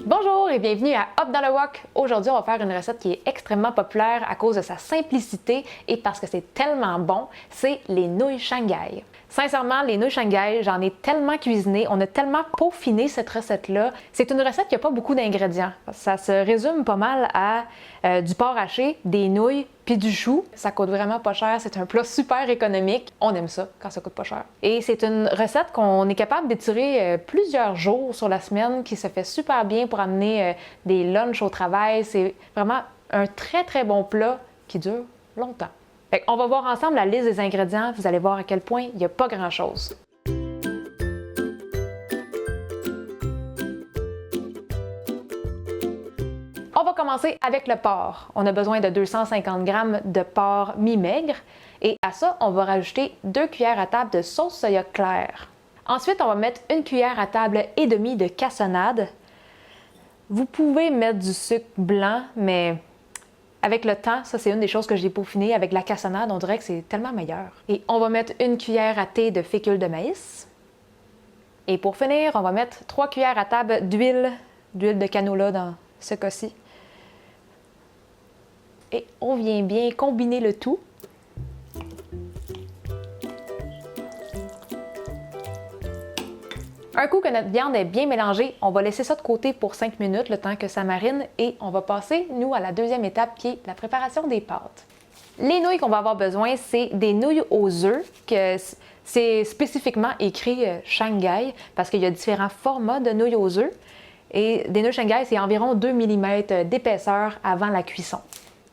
Bonjour et bienvenue à Hop dans le Wok. Aujourd'hui, on va faire une recette qui est extrêmement populaire à cause de sa simplicité et parce que c'est tellement bon, c'est les nouilles Shanghai. Sincèrement, les nouilles Shanghai, j'en ai tellement cuisiné, on a tellement peaufiné cette recette-là. C'est une recette qui n'a pas beaucoup d'ingrédients. Ça se résume pas mal à du porc haché, des nouilles, puis du chou. Ça coûte vraiment pas cher, c'est un plat super économique. On aime ça quand ça coûte pas cher. Et c'est une recette qu'on est capable d'étirer plusieurs jours sur la semaine, qui se fait super bien pour amener des lunchs au travail. C'est vraiment un très bon plat qui dure longtemps. On va voir ensemble la liste des ingrédients. Vous allez voir à quel point il n'y a pas grand-chose. On va commencer avec le porc. On a besoin de 250 g de porc mi-maigre. Et à ça, on va rajouter 2 cuillères à table de sauce soya claire. Ensuite, on va mettre 1 cuillère à table et demie de cassonade. Vous pouvez mettre du sucre blanc, mais avec le temps, ça c'est une des choses que j'ai peaufinées. Avec la cassonade, on dirait que c'est tellement meilleur. Et on va mettre 1 cuillère à thé de fécule de maïs. Et pour finir, on va mettre 3 cuillères à table d'huile de canola dans ce cas-ci. Et on vient bien combiner le tout. Un coup que notre viande est bien mélangée, on va laisser ça de côté pour 5 minutes, le temps que ça marine, et on va passer, nous, à la deuxième étape qui est la préparation des pâtes. Les nouilles qu'on va avoir besoin, c'est des nouilles aux œufs, que c'est spécifiquement écrit Shanghai, parce qu'il y a différents formats de nouilles aux œufs. Et des nouilles Shanghai, c'est environ 2 mm d'épaisseur avant la cuisson.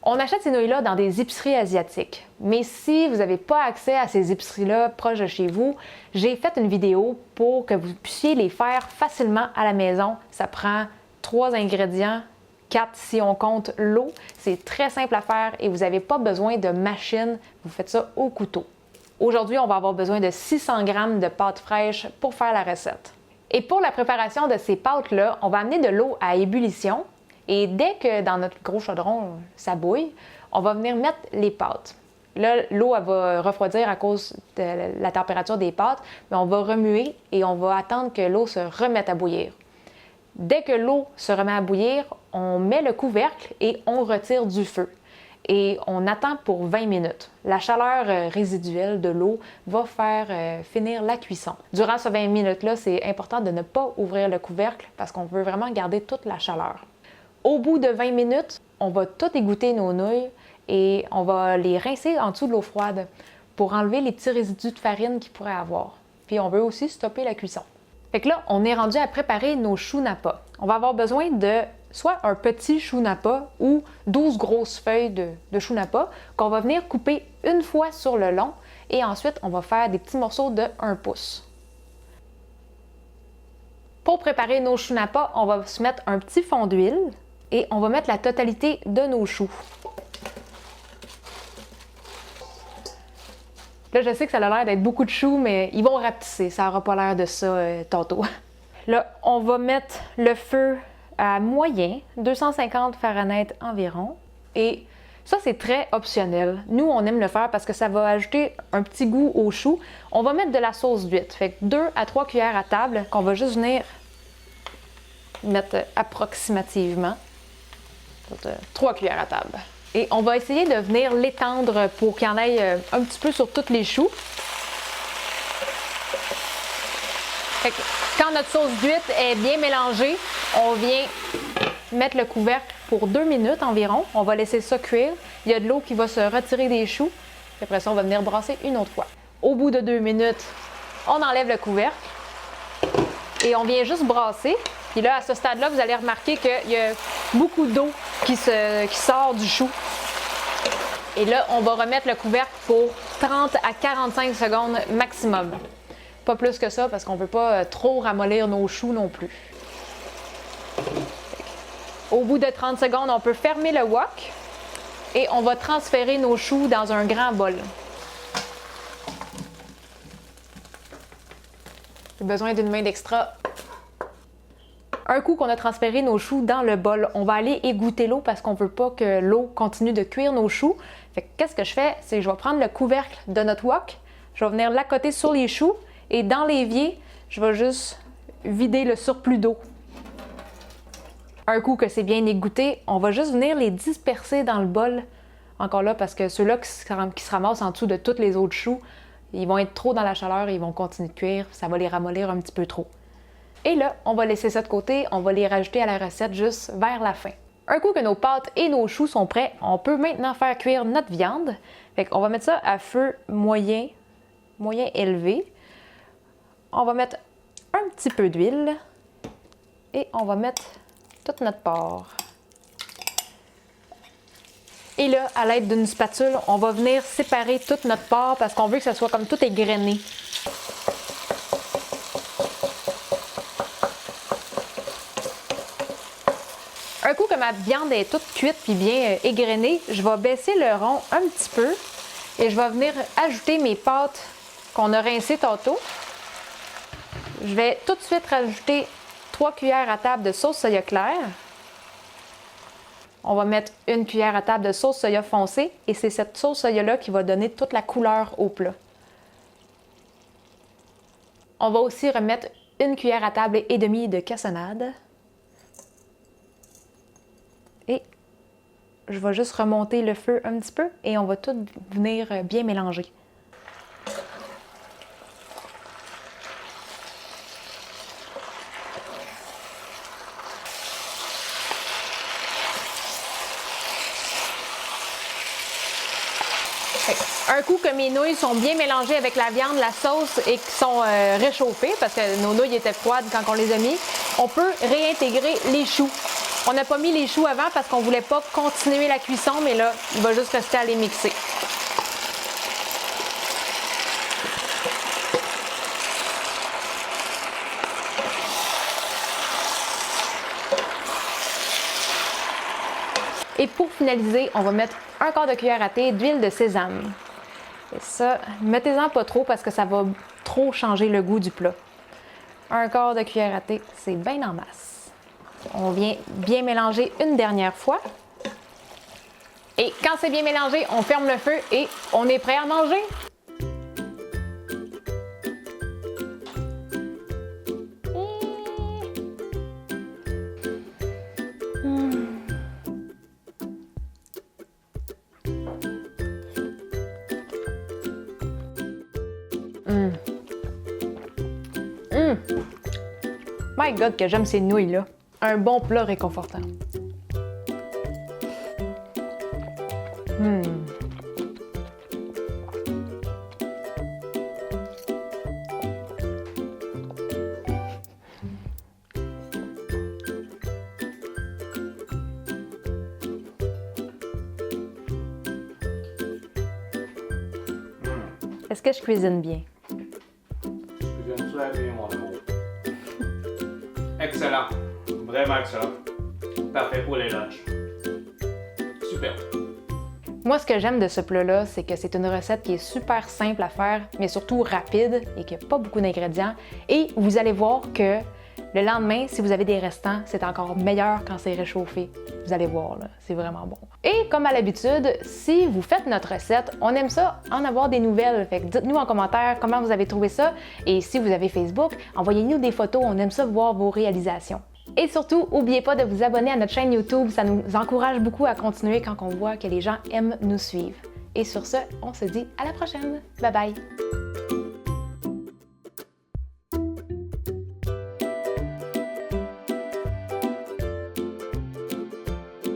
On achète ces nouilles-là dans des épiceries asiatiques. Mais si vous n'avez pas accès à ces épiceries-là proches de chez vous, j'ai fait une vidéo pour que vous puissiez les faire facilement à la maison. Ça prend 3 ingrédients, 4 si on compte l'eau. C'est très simple à faire et vous n'avez pas besoin de machine. Vous faites ça au couteau. Aujourd'hui, on va avoir besoin de 600 g de pâte fraîche pour faire la recette. Et pour la préparation de ces pâtes-là, on va amener de l'eau à ébullition. Et dès que dans notre gros chaudron, ça bouille, on va venir mettre les pâtes. Là, l'eau va refroidir à cause de la température des pâtes, mais on va remuer et on va attendre que l'eau se remette à bouillir. Dès que l'eau se remet à bouillir, on met le couvercle et on retire du feu. Et on attend pour 20 minutes. La chaleur résiduelle de l'eau va faire finir la cuisson. Durant ces 20 minutes-là, c'est important de ne pas ouvrir le couvercle parce qu'on veut vraiment garder toute la chaleur. Au bout de 20 minutes, on va tout égoutter nos nouilles et on va les rincer en dessous de l'eau froide pour enlever les petits résidus de farine qu'ils pourraient avoir. Puis on veut aussi stopper la cuisson. Fait que là, on est rendu à préparer nos choux napa. On va avoir besoin de soit un petit chou napa ou 12 grosses feuilles de chou napa qu'on va venir couper une fois sur le long et ensuite on va faire des petits morceaux de 1 pouce. Pour préparer nos choux napa, on va se mettre un petit fond d'huile. Et on va mettre la totalité de nos choux. Là, je sais que ça a l'air d'être beaucoup de choux, mais ils vont rapetisser. Ça n'aura pas l'air de ça tantôt. Là, on va mettre le feu à moyen, 250 Fahrenheit environ. Et ça, c'est très optionnel. Nous, on aime le faire parce que ça va ajouter un petit goût aux choux. On va mettre de la sauce d'huître. Fait que 2 à 3 cuillères à table qu'on va juste venir mettre approximativement. 3 cuillères à table. Et on va essayer de venir l'étendre pour qu'il y en ait un petit peu sur tous les choux. Fait que quand notre sauce d'huître est bien mélangée, on vient mettre le couvercle pour 2 minutes environ. On va laisser ça cuire. Il y a de l'eau qui va se retirer des choux. Et après ça, on va venir brasser une autre fois. Au bout de 2 minutes, on enlève le couvercle et on vient juste brasser. Puis là, à ce stade-là, vous allez remarquer qu'il y a beaucoup d'eau qui sort du chou. Et là, on va remettre le couvercle pour 30 à 45 secondes maximum. Pas plus que ça, parce qu'on ne veut pas trop ramollir nos choux non plus. Au bout de 30 secondes, on peut fermer le wok et on va transférer nos choux dans un grand bol. J'ai besoin d'une main d'extra. Un coup qu'on a transféré nos choux dans le bol, on va aller égoutter l'eau parce qu'on ne veut pas que l'eau continue de cuire nos choux. Fait que qu'est-ce que je fais? C'est que je vais prendre le couvercle de notre wok, je vais venir l'accoter sur les choux et dans l'évier, je vais juste vider le surplus d'eau. Un coup que c'est bien égoutté, on va juste venir les disperser dans le bol. Encore là, parce que ceux-là qui se ramassent en dessous de tous les autres choux, ils vont être trop dans la chaleur et ils vont continuer de cuire. Ça va les ramollir un petit peu trop. Et là, on va laisser ça de côté. On va les rajouter à la recette juste vers la fin. Un coup que nos pâtes et nos choux sont prêts, on peut maintenant faire cuire notre viande. Fait qu'on va mettre ça à feu moyen élevé. On va mettre un petit peu d'huile et on va mettre toute notre porc. Et là, à l'aide d'une spatule, on va venir séparer toute notre porc parce qu'on veut que ça soit comme tout égrené. Un coup que ma viande est toute cuite puis bien égrenée, je vais baisser le rond un petit peu et je vais venir ajouter mes pâtes qu'on a rincées tantôt. Je vais tout de suite rajouter 3 cuillères à table de sauce soya claire. On va mettre 1 cuillère à table de sauce soya foncée et c'est cette sauce soya-là qui va donner toute la couleur au plat. On va aussi remettre 1 cuillère à table et demie de cassonade. Et je vais juste remonter le feu un petit peu et on va tout venir bien mélanger. Un coup que mes nouilles sont bien mélangées avec la viande, la sauce et qui sont réchauffées, parce que nos nouilles étaient froides quand on les a mis, on peut réintégrer les choux. On n'a pas mis les choux avant parce qu'on ne voulait pas continuer la cuisson, mais là, il va juste rester à les mixer. Et pour finaliser, on va mettre un quart de cuillère à thé d'huile de sésame. Et ça, mettez-en pas trop parce que ça va trop changer le goût du plat. Un quart de cuillère à thé, c'est bien en masse. On vient bien mélanger une dernière fois. Et quand c'est bien mélangé, on ferme le feu et on est prêt à manger. My God, que j'aime ces nouilles-là. Un bon plat réconfortant. Est-ce que je cuisine bien? Je cuisine très bien, mon amour. Excellent. Vraiment excellent. Parfait pour les lunchs. Super. Moi, ce que j'aime de ce plat-là, c'est que c'est une recette qui est super simple à faire, mais surtout rapide et qui n'a pas beaucoup d'ingrédients. Et vous allez voir que le lendemain, si vous avez des restants, c'est encore meilleur quand c'est réchauffé. Vous allez voir, là, c'est vraiment bon. Et comme à l'habitude, si vous faites notre recette, on aime ça en avoir des nouvelles. Fait que dites-nous en commentaire comment vous avez trouvé ça. Et si vous avez Facebook, envoyez-nous des photos, on aime ça voir vos réalisations. Et surtout, n'oubliez pas de vous abonner à notre chaîne YouTube, ça nous encourage beaucoup à continuer quand on voit que les gens aiment nous suivre. Et sur ce, on se dit à la prochaine. Bye bye!